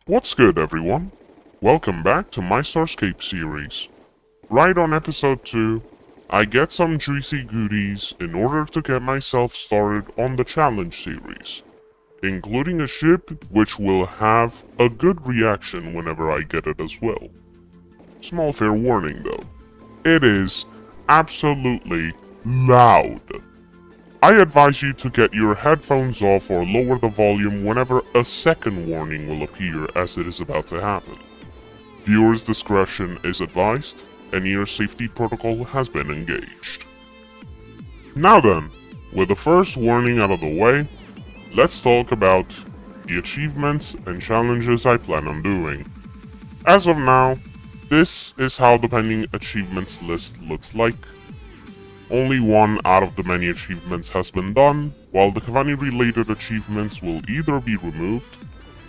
What's good, everyone? Welcome back to my Starscape series. Right on episode 2, I get some juicy goodies in order to get myself started on the challenge series, including a ship which will have a good reaction whenever I get it as well. Small fair warning though, it is absolutely loud. I advise you to get your headphones off or lower the volume whenever a second warning will appear as it is about to happen. Viewers' discretion is advised, and your safety protocol has been engaged. Now then, with the first warning out of the way, let's talk about the achievements and challenges I plan on doing. As of now, this is how the pending achievements list looks like. Only one out of the many achievements has been done, while the Cavani-related achievements will either be removed,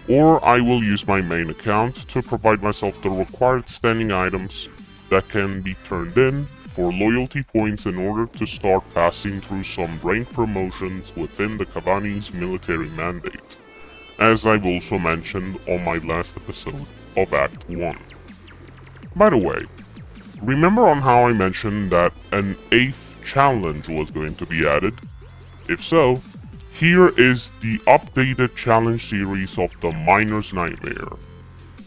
or I will use my main account to provide myself the required standing items that can be turned in for loyalty points in order to start passing through some rank promotions within the Cavani's military mandate, as I've also mentioned on my last episode of Act 1. By the way, remember on how I mentioned that an 8th challenge was going to be added? If so, here is the updated challenge series of the Miner's Nightmare.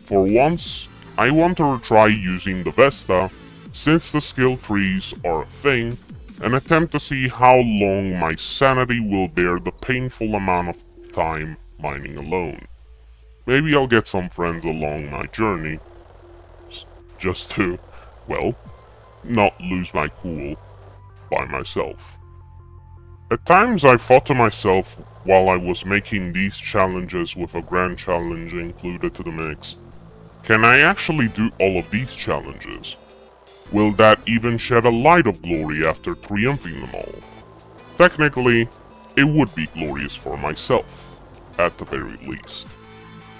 For once, I want to try using the Vesta, since the skill trees are a thing, and attempt to see how long my sanity will bear the painful amount of time mining alone. Maybe I'll get some friends along my journey, just to, well, not lose my cool by myself. At times I thought to myself while I was making these challenges with a grand challenge included to the mix, can I actually do all of these challenges? Will that even shed a light of glory after triumphing them all? Technically, it would be glorious for myself, at the very least.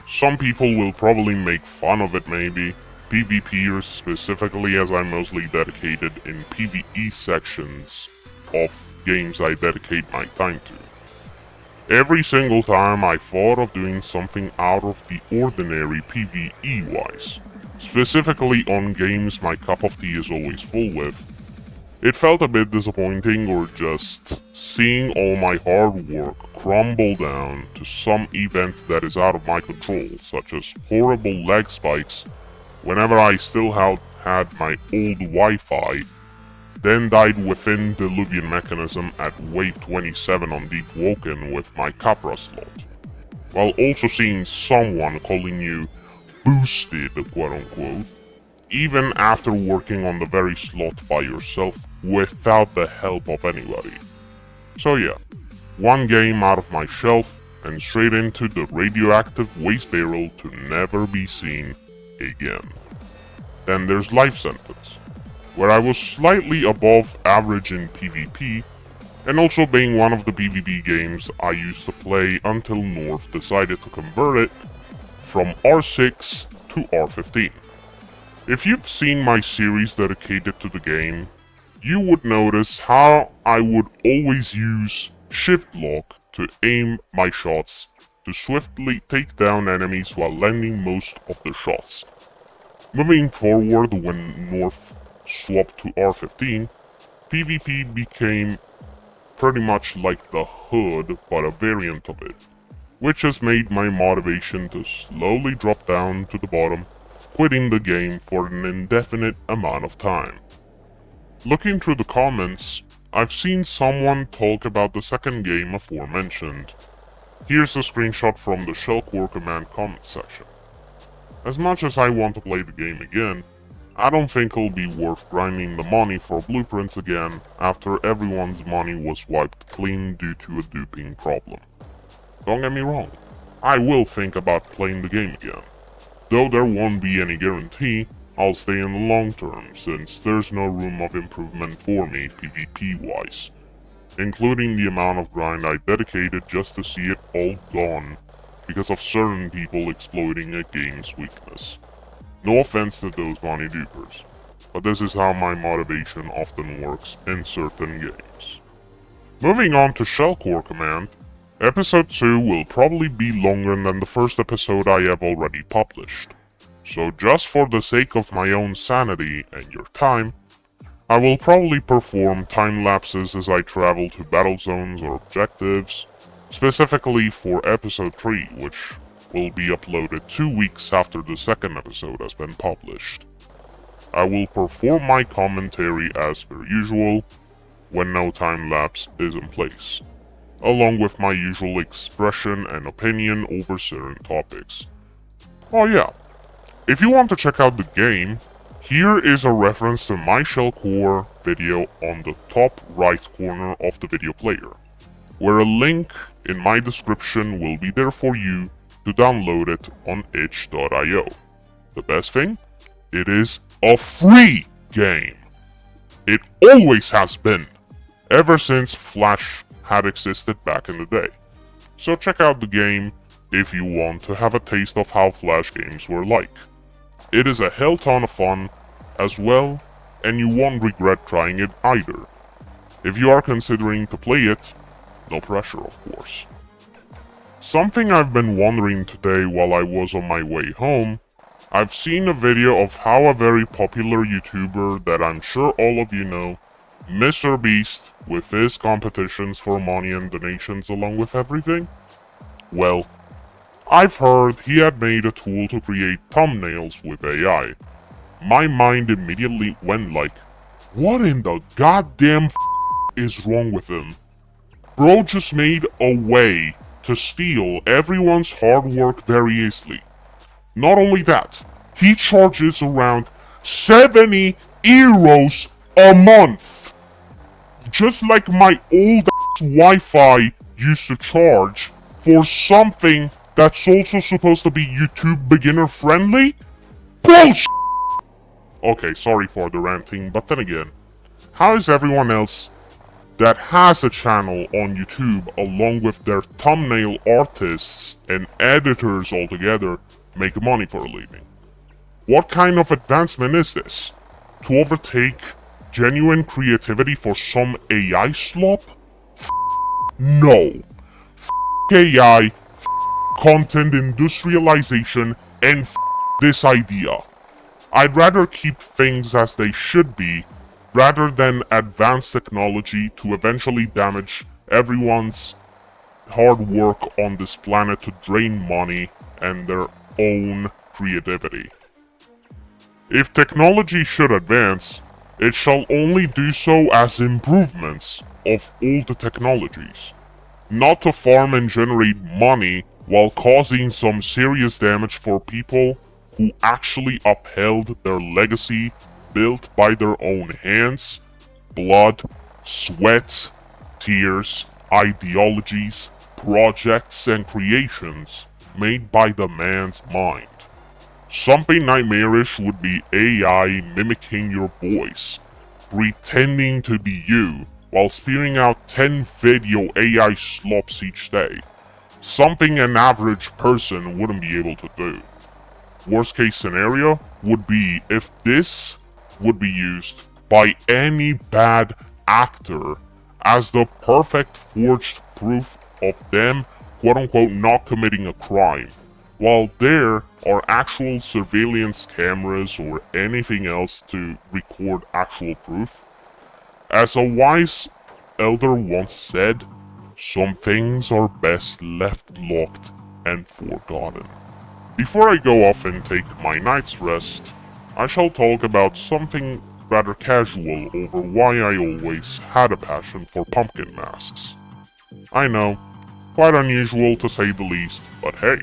Some people will probably make fun of it maybe, PvPers specifically, as I'm mostly dedicated in PvE sections of games I dedicate my time to. Every single time I thought of doing something out of the ordinary PvE-wise, specifically on games my cup of tea is always full with, it felt a bit disappointing, or just seeing all my hard work crumble down to some event that is out of my control, such as horrible lag spikes whenever I still had my old Wi-Fi, then died within Diluvian Mechanism at Wave 27 on Deep Woken with my Capra slot, while also seeing someone calling you boosted, quote-unquote, even after working on the very slot by yourself without the help of anybody. So yeah, one game out of my shelf and straight into the radioactive waste barrel to never be seen again. Then there's Life Sentence, where I was slightly above average in PvP, and also being one of the PvP games I used to play until North decided to convert it from R6 to R15. If you've seen my series dedicated to the game, you would notice how I would always use Shift Lock to aim my shots to swiftly take down enemies while landing most of the shots. Moving forward, when North swapped to R15, PvP became pretty much like the Hood, but a variant of it, which has made my motivation to slowly drop down to the bottom, quitting the game for an indefinite amount of time. Looking through the comments, I've seen someone talk about the second game aforementioned. Here's a screenshot from the Shellcore Command comment section. As much as I want to play the game again, I don't think it'll be worth grinding the money for blueprints again after everyone's money was wiped clean due to a duping problem. Don't get me wrong, I will think about playing the game again. Though there won't be any guarantee, I'll stay in the long term since there's no room of improvement for me PvP-wise, including the amount of grind I dedicated just to see it all gone because of certain people exploiting a game's weakness. No offense to those money dupers, but this is how my motivation often works in certain games. Moving on to Shellcore Command, Episode 2 will probably be longer than the first episode I have already published. So just for the sake of my own sanity and your time, I will probably perform time lapses as I travel to battle zones or objectives, specifically for episode 3, which will be uploaded 2 weeks after the second episode has been published. I will perform my commentary as per usual, when no time lapse is in place, along with my usual expression and opinion over certain topics. Oh yeah, if you want to check out the game, here is a reference to my shell core video on the top right corner of the video player, where a link in my description will be there for you to download it on itch.io. The best thing? It is a free game. It always has been, ever since Flash had existed back in the day. So check out the game if you want to have a taste of how Flash games were like. It is a hell ton of fun as well, and you won't regret trying it either. If you are considering to play it, no pressure of course. Something I've been wondering today while I was on my way home, I've seen a video of how a very popular YouTuber that I'm sure all of you know, Mr. Beast, with his competitions for money and donations along with everything? Well, I've heard he had made a tool to create thumbnails with AI. My mind immediately went like, what in the goddamn is wrong with him? Bro just made a way to steal everyone's hard work very easily. Not only that, he charges around 70 euros a month. Just like my old Wi-Fi used to charge for something that's also supposed to be YouTube beginner friendly? Bullshit! Okay, sorry for the ranting, but then again, how is everyone else that has a channel on YouTube along with their thumbnail artists and editors altogether make money for a living? What kind of advancement is this? To overtake genuine creativity for some AI slop? No. AI, content industrialization, and this idea. I'd rather keep things as they should be rather than advance technology to eventually damage everyone's hard work on this planet to drain money and their own creativity. If technology should advance, it shall only do so as improvements of older technologies, not to farm and generate money while causing some serious damage for people who actually upheld their legacy built by their own hands, blood, sweat, tears, ideologies, projects, and creations made by the man's mind. Something nightmarish would be AI mimicking your voice, pretending to be you, while spewing out 10 video AI slops each day. Something an average person wouldn't be able to do. Worst case scenario would be if this would be used by any bad actor as the perfect forged proof of them quote-unquote not committing a crime, while there are actual surveillance cameras or anything else to record actual proof. As a wise elder once said, some things are best left locked and forgotten. Before I go off and take my night's rest, I shall talk about something rather casual over why I always had a passion for pumpkin masks. I know, quite unusual to say the least, but hey,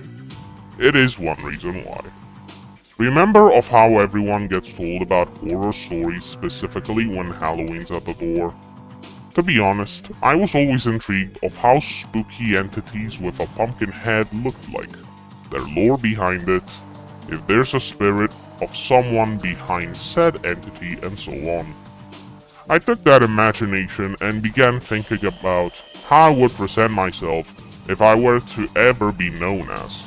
it is one reason why. Remember of how everyone gets told about horror stories specifically when Halloween's at the door? To be honest, I was always intrigued of how spooky entities with a pumpkin head looked like, their lore behind it, if there's a spirit of someone behind said entity, and so on. I took that imagination and began thinking about how I would present myself if I were to ever be known as,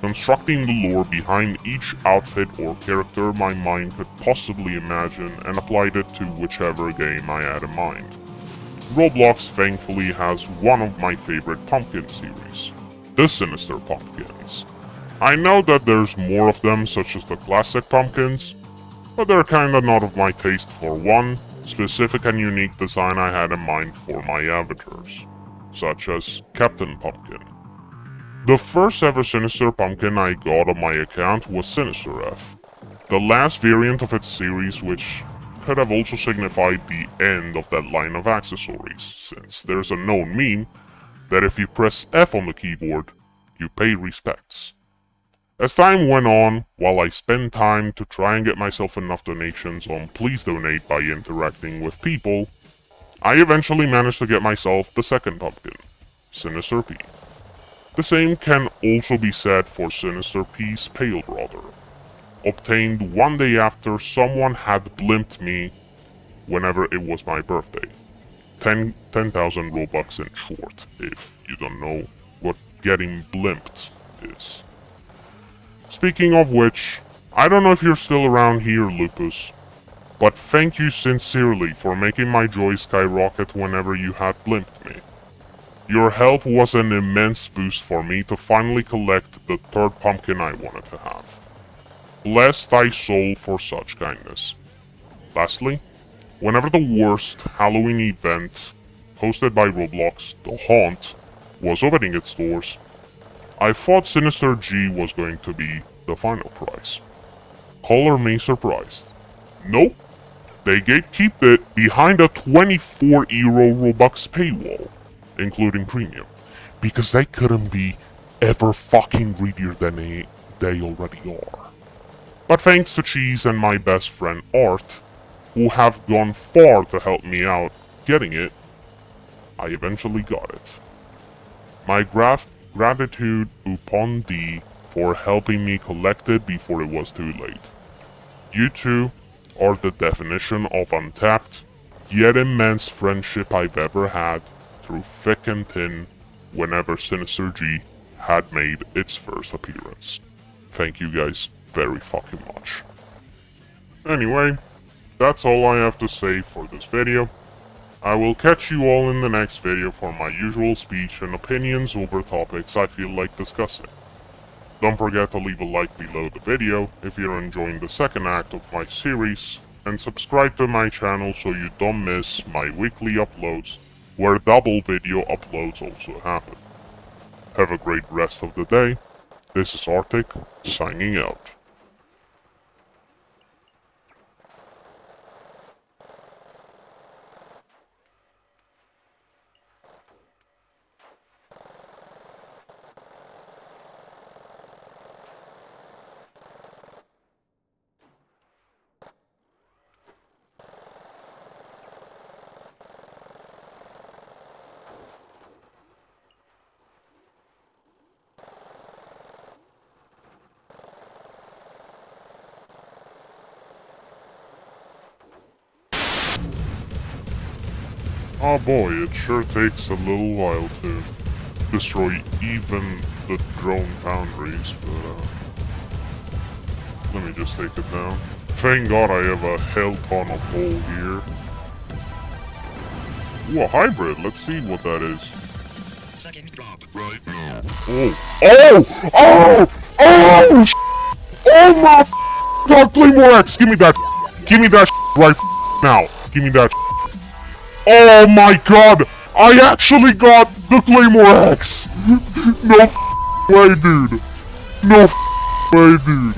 constructing the lore behind each outfit or character my mind could possibly imagine and applied it to whichever game I had in mind. Roblox thankfully has one of my favorite pumpkin series, the Sinister Pumpkins. I know that there's more of them, such as the classic pumpkins, but they're kinda not of my taste for one specific and unique design I had in mind for my avatars, such as Captain Pumpkin. The first ever Sinister Pumpkin I got on my account was Sinister F, the last variant of its series, which could have also signified the end of that line of accessories, since there's a known meme that if you press F on the keyboard, you pay respects. As time went on, while I spent time to try and get myself enough donations on Please Donate by interacting with people, I eventually managed to get myself the second pumpkin, Sinister P. The same can also be said for Sinister P's Pale Brother, obtained one day after someone had blimped me whenever it was my birthday. 10,000 Robux in short, if you don't know what getting blimped is. Speaking of which, I don't know if you're still around here, Lupus, but thank you sincerely for making my joy skyrocket whenever you had blimped me. Your help was an immense boost for me to finally collect the third pumpkin I wanted to have. Bless thy soul for such kindness. Lastly, whenever the worst Halloween event, hosted by Roblox, The Haunt, was opening its doors, I thought Sinister G was going to be the final prize. Color me surprised. Nope, they gatekeeped it behind a 24 euro Robux paywall, including premium, because they couldn't be ever fucking greedier than they already are. But thanks to Cheese and my best friend Art, who have gone far to help me out getting it, I eventually got it. My gratitude upon thee for helping me collect it before it was too late. You two are the definition of untapped, yet immense friendship I've ever had through thick and thin whenever Sinister G had made its first appearance. Thank you guys very fucking much. Anyway, that's all I have to say for this video. I will catch you all in the next video for my usual speech and opinions over topics I feel like discussing. Don't forget to leave a like below the video if you're enjoying the second act of my series, and subscribe to my channel so you don't miss my weekly uploads, where double video uploads also happen. Have a great rest of the day. This is Arctic, signing out. Oh boy, it sure takes a little while to destroy even the drone foundries, but let me just take it down. Thank God I have a hell ton of coal here. Ooh, a hybrid, let's see what that is. Second drop right now. Oh my God, Claymore X, give me that right now, give me that. Oh my God! I actually got the Claymore X! No way, dude! No way, dude!